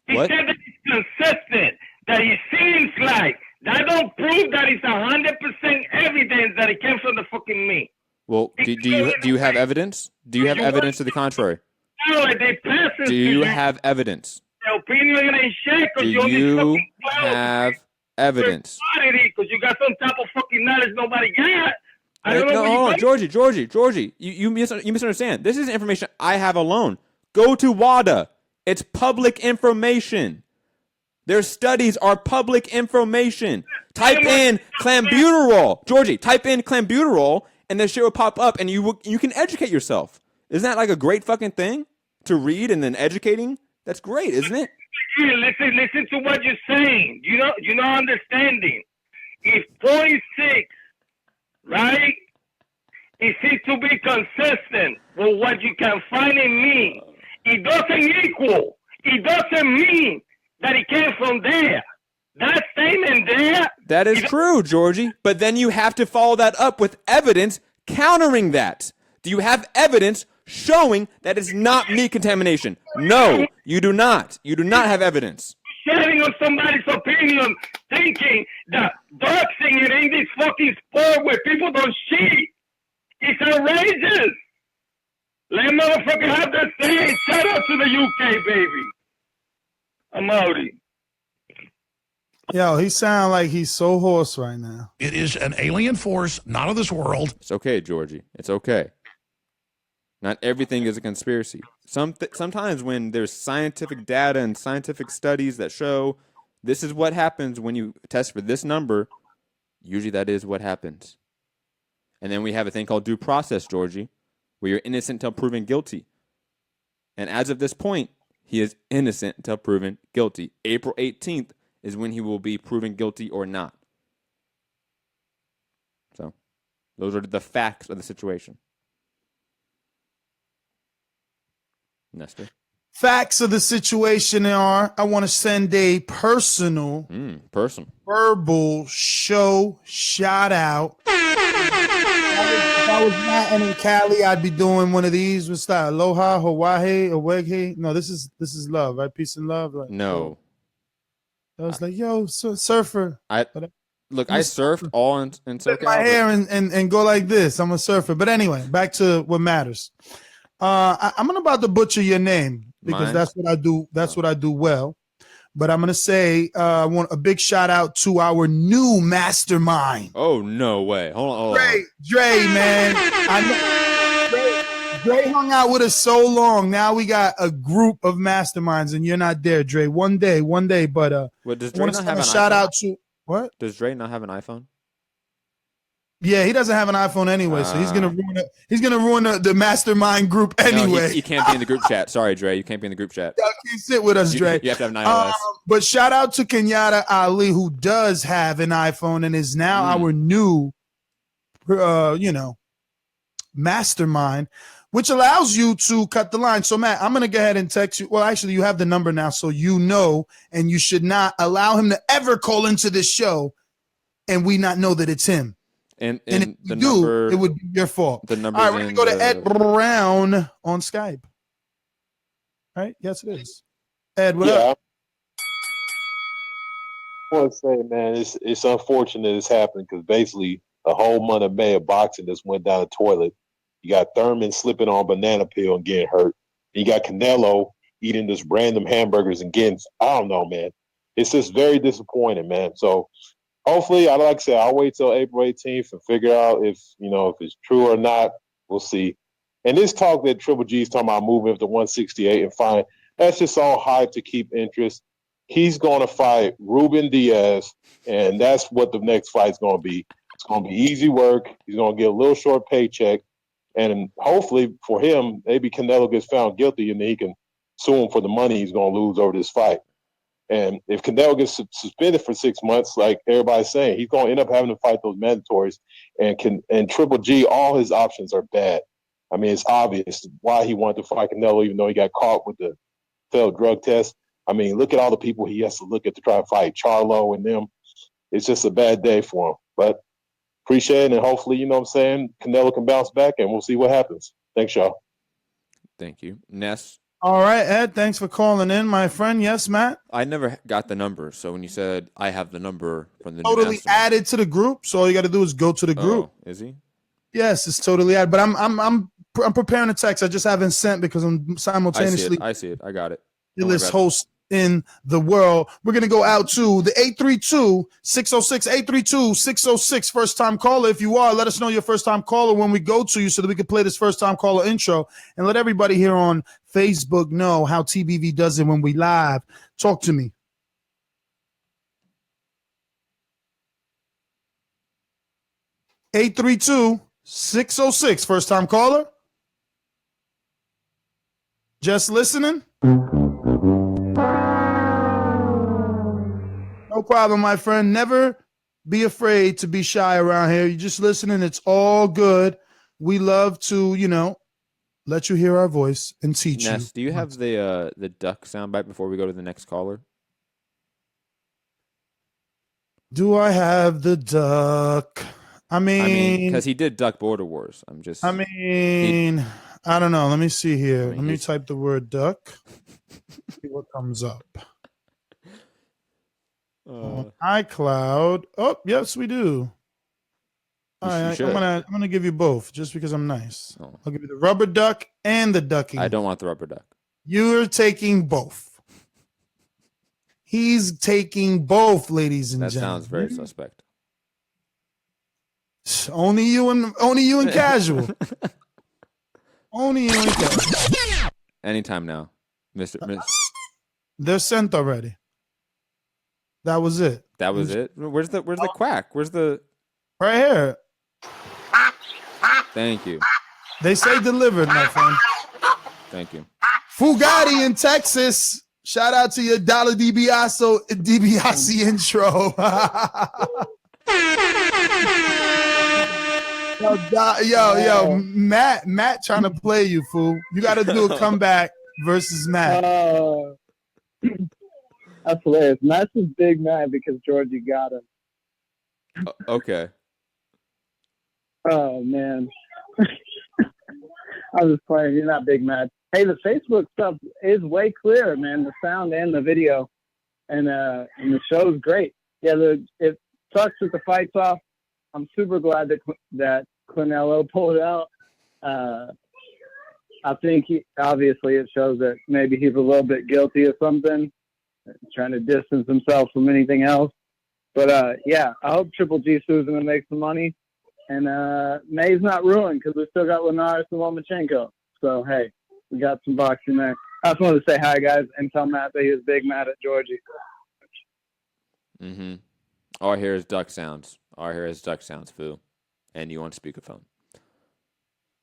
V: He said that it's consistent, that it seems like. That don't prove that it's 100% evidence that it came from the fucking meat.
H: Well, do you have evidence? Do you have evidence to the contrary?
V: No, like they passing.
H: Do you have evidence?
V: The opinion ain't shit
H: Do you have evidence?
V: Because you got some type of fucking knowledge nobody got. I don't know.
H: No, hold on, Georgie. You misunderstand. This is information I have alone. Go to WADA. It's public information. Their studies are public information. Type in clenbuterol. Georgie, type in clenbuterol, and the shit will pop up, and you can educate yourself. Isn't that like a great fucking thing to read and then educating? That's great, isn't it?
V: Yeah, listen to what you're saying. You're not understanding. If 0.6, right, it seems to be consistent with what you can find in me. It doesn't equal. It doesn't mean that it came from there. That statement there.
H: That is true, Georgie. But then you have to follow that up with evidence countering that. Do you have evidence showing that it's not meat contamination? No, you do not. You do not have evidence.
V: Sharing on somebody's opinion, thinking that boxing it ain't this fucking sport where people don't cheat. It's outrageous. Let motherfucker have that thing. Shout out to the UK, baby. I'm outie.
G: Yo, he sound like he's so hoarse right now.
I: It is an alien force, not of this world.
H: It's okay, Georgie. It's okay. Not everything is a conspiracy. Sometimes when there's scientific data and scientific studies that show this is what happens when you test for this number, usually that is what happens. And then we have a thing called due process, Georgie, where you're innocent until proven guilty. And as of this point, he is innocent until proven guilty. April 18th is when he will be proven guilty or not. So those are the facts of the situation. Nestor?
G: Facts of the situation are, I want to send a personal verbal shout out. If I was not in Cali, I'd be doing one of these. What's that? Aloha, Hawaii, Aweghe. No, this is love, right? Peace and love. Like,
H: no.
G: I was like, yo, surfer.
H: I surfed all in SoCal.
G: My hair and go like this. I'm a surfer. But anyway, back to what matters. I'm about to butcher your name because that's what I do. That's what I do well. But I'm gonna say I want a big shout out to our new mastermind.
H: Oh no way! Hold on.
G: Dre, man. Dre hung out with us so long. Now we got a group of masterminds, and you're not there, Dre. One day. But
H: does Dre not have an
G: shout
H: iPhone?
G: out to what?
H: Does Dre not have an iPhone?
G: Yeah, he doesn't have an iPhone anyway, so he's gonna ruin it. He's gonna ruin the mastermind group anyway.
H: No, he can't be in the group chat. Sorry, Dre, you can't be in the group chat.
G: Y'all can't sit with us, Dre.
H: You have to have an iOS.
G: But shout out to Kenyatta Ali, who does have an iPhone and is now our new, mastermind, which allows you to cut the line. So, Matt, I'm gonna go ahead and text you. Well, actually, you have the number now, so you know, and you should not allow him to ever call into this show, and we not know that it's him.
H: And
G: if you do, it would be your fault.
H: The number.
G: All right, we're gonna go to Ed Brown on Skype. All right, yes, it is. Ed, what up?
B: I want to say, man, it's unfortunate it's happening because basically the whole month of May of boxing just went down the toilet. You got Thurman slipping on banana peel and getting hurt. You got Canelo eating just random hamburgers and getting, I don't know, man. It's just very disappointing, man. So hopefully, like I said, I'll wait till April 18th and figure out if it's true or not. We'll see. And this talk that Triple G is talking about moving up to 168 and fine, that's just all hype to keep interest. He's going to fight Ruben Diaz, and that's what the next fight's going to be. It's going to be easy work. He's going to get a little short paycheck. And hopefully for him, maybe Canelo gets found guilty and then he can sue him for the money he's going to lose over this fight. And if Canelo gets suspended for 6 months, like everybody's saying, he's going to end up having to fight those mandatories. And Triple G, all his options are bad. I mean, it's obvious why he wanted to fight Canelo, even though he got caught with the failed drug test. I mean, look at all the people he has to look at to try to fight Charlo and them. It's just a bad day for him. But appreciate it, and hopefully, Canelo can bounce back, and we'll see what happens. Thanks, y'all.
H: Thank you. Ness?
G: All right, Ed, thanks for calling in, my friend. Yes, Matt?
H: I never got the number, so when you said I have the number from the
G: totally added to the group, so all you got to do is go to the group.
H: Oh, is he?
G: Yes, it's totally added, but I'm preparing a text. I just haven't sent because I'm simultaneously.
H: I see it. I got it.
G: The list host in the world. We're going to go out to the 832-606 first-time caller. If you are, let us know your first-time caller when we go to you so that we can play this first-time caller intro and let everybody here on Facebook know how TBV does it when we live. Talk to me. (832-606) first-time caller. Just listening? No problem, my friend. Never be afraid to be shy around here. You're just listening. It's all good. We love to, let you hear our voice and teach you.
H: Do you have the duck soundbite before we go to the next caller?
G: Do I have the duck? I mean,
H: because he did duck Border Wars. I
G: don't know. Let me see here. Let me type the word duck. See what comes up. iCloud. Oh, yes, we do. All right, I'm gonna give you both just because I'm nice. I'll give you the rubber duck and the ducking.
H: I don't want the rubber duck.
G: You're taking both. He's taking both, ladies and
H: That
G: gentlemen.
H: sounds very suspect.
G: Only you and casual. Only you and casual.
H: Anytime now, Mr.
G: They're sent already. That was it.
H: That was it. Where's the quack? Where's the
G: right here?
H: Thank you.
G: They say delivered, my friend.
H: Thank you.
G: Fugatti in Texas. Shout out to your Dollar DiBiase intro. Yo, Matt trying to play you, fool. You got to do a comeback versus Matt.
U: That's hilarious. Matt's just big mad because Georgie got him.
H: Okay.
U: Oh, man. I was playing. You're not big mad. Hey, the Facebook stuff is way clearer, man. The sound and the video. And the show's great. Yeah, it sucks that the fight's off. I'm super glad that Canelo pulled out. I think obviously it shows that maybe he's a little bit guilty of something, trying to distance himself from anything else. But yeah, I hope Triple G sues him and makes some money. And May's not ruined because we still got Linares and Lomachenko. So hey, we got some boxing there. I just wanted to say hi, guys, and tell Matt that he was big mad at Georgie.
H: Mm-hmm. All I hear is duck sounds. All I hear is duck sounds, foo. And you on speakerphone.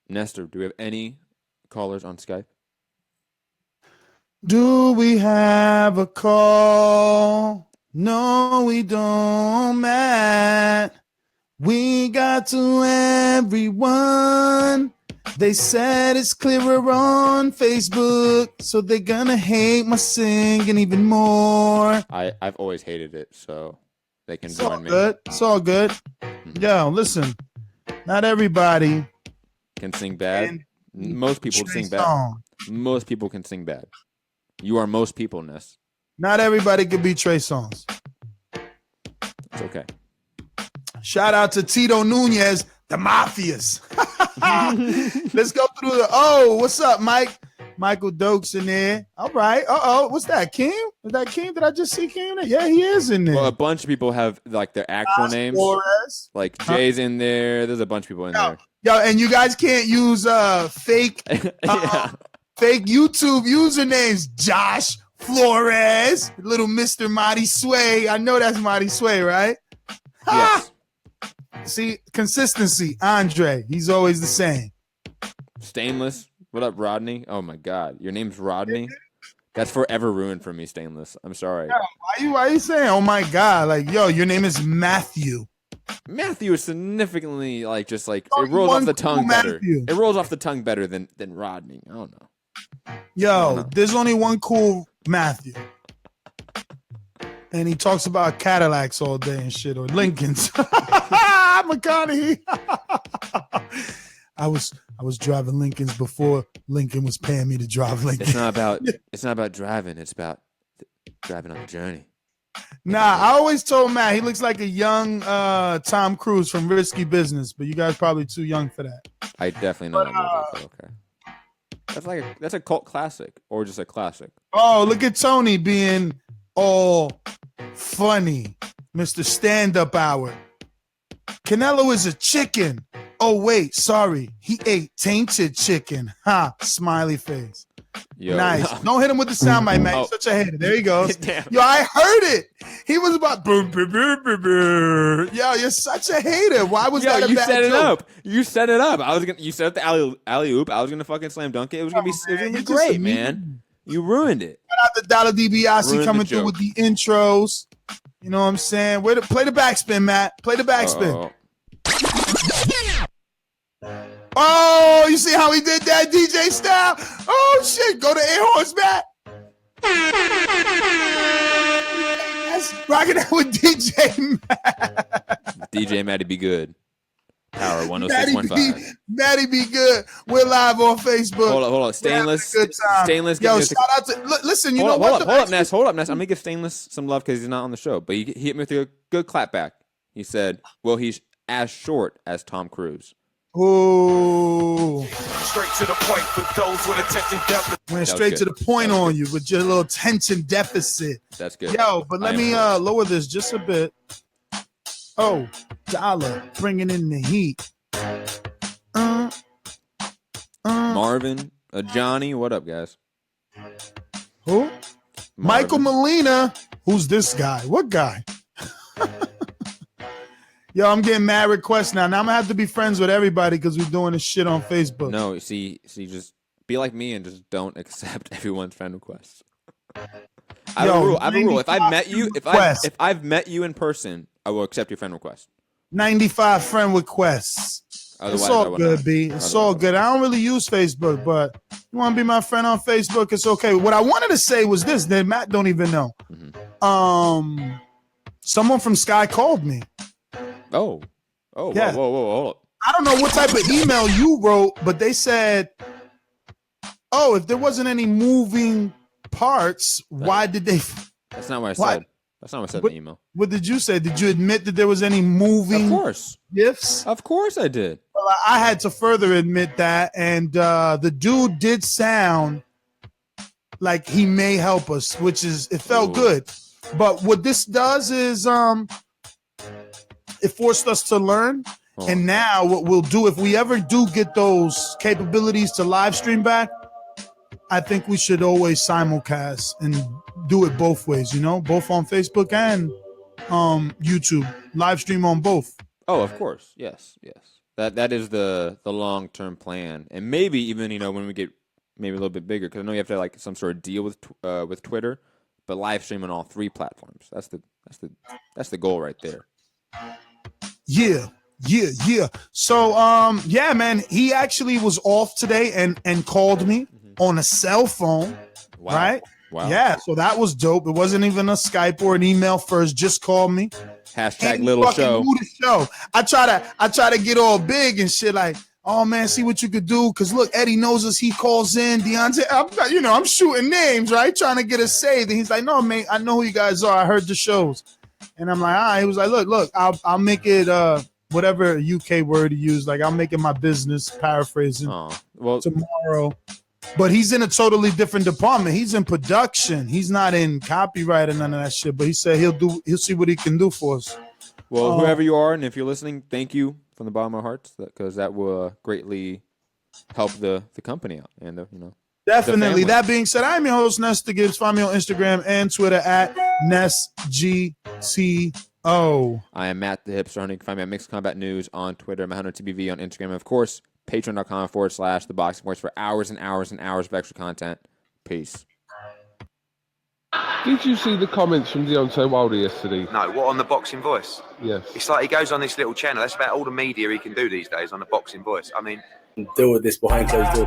H: Nestor, do we have any callers on Skype?
G: Do we have a call? No, we don't, Matt. We got to everyone. They said it's clearer on Facebook, so they're gonna hate my singing even more.
H: I've always hated it, so they can
G: It's all
H: join me.
G: good. It's all good. Yo, listen, not everybody
H: Can sing bad. Most people
G: Trey
H: sing bad.
G: Songz.
H: Most people can sing bad. You are most people, Ness.
G: Not everybody can be Trey Songz.
H: It's okay.
G: Shout out to Tito Nunez, the Mafias. Let's go through what's up, Mike? Michael Dokes in there. All right. What's that, Kim? Is that Kim? Did I just see Kim? Yeah, he is in there.
H: Well, a bunch of people have like their actual names.
G: Flores.
H: Like Jay's in there. There's a bunch of people in there.
G: Yo, and you guys can't use fake fake YouTube usernames. Josh Flores, little Mr. Marty Sway. I know that's Marty Sway, right?
H: Yes.
G: See, consistency. Andre, he's always the same.
H: Stainless. What up, Rodney? Oh my God, your name's Rodney. That's forever ruined for me, Stainless. I'm sorry.
G: Why are you saying, oh my God? Like, yo, your name is Matthew.
H: Matthew is significantly it rolls off the tongue better.
G: Matthew.
H: It rolls off the tongue better than Rodney. I don't know.
G: Yo, there's only one cool Matthew. And he talks about Cadillacs all day and shit, or Lincolns. McConaughey. I was driving Lincolns before Lincoln was paying me to drive Lincoln.
H: It's not about driving. It's about driving on the journey.
G: Nah, I always told Matt he looks like a young Tom Cruise from Risky Business, but you guys probably too young for that.
H: I definitely know that movie. But okay, that's a cult classic, or just a classic.
G: Oh, look at Tony being all funny, Mr. Stand-Up Hour. Canelo is a chicken. Oh, wait, sorry. He ate tainted chicken. Ha, smiley face.
H: Yo.
G: Nice. Don't hit him with the soundbite, man. He's such a hater. There he goes. Yo, I heard it. He was about boom, boom, boom, boom, boom. Yo, you're such a hater. Why was that a
H: you
G: bad
H: set it
G: joke?
H: up. You set it up. You set up the alley oop. I was gonna fucking slam dunk it. It was gonna be great, man. You ruined it.
G: Shout out to Dollar DiBiase
H: Ruined
G: coming
H: the
G: through
H: joke.
G: with the intros. You know what I'm saying? Play the backspin, Matt. Play the backspin. Oh, you see how he did that, DJ style? Oh, shit. Go to Air Horse, Matt. That's rocking out with DJ Matt.
H: DJ Matty be good. Power 106.5.
G: Matty be good. We're live on Facebook.
H: Hold on. Stainless.
G: Good time.
H: Stainless.
G: Yo, shout out to listen. You know what?
H: Hold up, Ness. I'm gonna give Stainless some love because he's not on the show. But he hit me with a good clap back. He said, "Well, he's as short as Tom Cruise."
G: Ooh.
R: Straight to the point for those with attention deficit.
G: Went straight to the point on you with your little attention deficit.
H: That's good.
G: Yo, but let me lower this just a bit. Oh, Dollar bringing in the heat.
H: Marvin, Johnny, what up, guys?
G: Who?
H: Marvin.
G: Michael Molina. Who's this guy? What guy? Yo, I'm getting mad requests now. Now I'm gonna have to be friends with everybody because we're doing this shit on Facebook.
H: No, see, just be like me and just don't accept everyone's friend requests. I have a rule. If I've met you in person, I will accept your friend request.
G: 95 friend requests.
H: Otherwise,
G: it's all good, B. It's all good. I don't really use Facebook, but you want to be my friend on Facebook, it's okay. What I wanted to say was this, that Matt don't even know.
H: Mm-hmm.
G: Someone from Sky called me.
H: Oh,
G: yeah.
H: Whoa.
G: I don't know what type of email you wrote, but they said, oh, if there wasn't any moving parts, why did they...
H: That's not what I said. That's not what I said in the email.
G: What did you say? Did you admit that there was any moving gifts?
H: Of course I did.
G: Well, I had to further admit that, and the dude did sound like he may help us, it felt good. But what this does is it forced us to learn. And now what we'll do, if we ever do get those capabilities to live stream back, I think we should always simulcast and do it both ways, both on Facebook and YouTube. Live stream on both.
H: Oh, of course. Yes. That is the long-term plan. And maybe even, when we get maybe a little bit bigger, because I know you have to have some sort of deal with Twitter, but live stream on all 3 platforms. That's the goal right there.
G: Yeah. So, yeah, man, he actually was off today and called me on a cell phone, right?
H: Wow.
G: Yeah, so that was dope. It wasn't even a Skype or an email first. Just called me.
H: Hashtag little show.
G: I try to get all big and shit like, oh man, see what you could do. Cause look, Eddie knows us. He calls in Deontay. I'm shooting names, right? Trying to get us saved. And he's like, no, man, I know who you guys are. I heard the shows. And I'm like, all right. He was like, look, I'll make it whatever UK word he used. Like, I'll make it my business, paraphrasing. Tomorrow. But he's in a totally different department. He's in production. He's not in copyright or none of that shit. But he said he'll see what he can do for us.
H: Well, whoever you are, and if you're listening, thank you from the bottom of my heart, because that will greatly help the company out and
G: Definitely. That being said, I'm your host, Nesta Gibbs. Find me on Instagram and Twitter at NestGCO.
H: I am Matt the Hipster Hunter. You can find me at Mixed Combat News on Twitter, Matt Hunter TBV on Instagram, and of course, patreon.com/ThaBoxingVoice for hours and hours and hours of extra content. Peace.
O: Did you see the comments from Deontay Wilder yesterday?
P: No, what, on the Boxing Voice?
O: Yes.
P: It's like he goes on this little channel. That's about all the media he can do these days on the Boxing Voice. I mean,
Q: deal with this behind closed doors.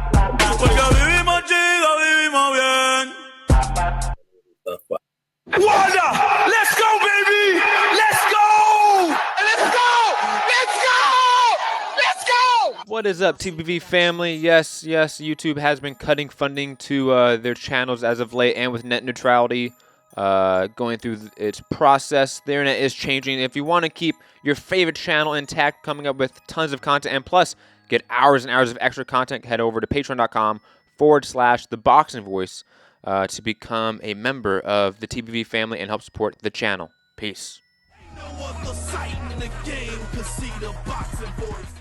R: Wilder! Let's go, baby! Let's go!
H: What is up, TBV family? Yes, YouTube has been cutting funding to their channels as of late, and with net neutrality going through its process, the internet is changing. If you want to keep your favorite channel intact, coming up with tons of content, and plus get hours and hours of extra content, head over to patreon.com/ThaBoxingVoice to become a member of the TBV family and help support the channel. Peace.
R: No other sight in the game could see the Boxing Voice.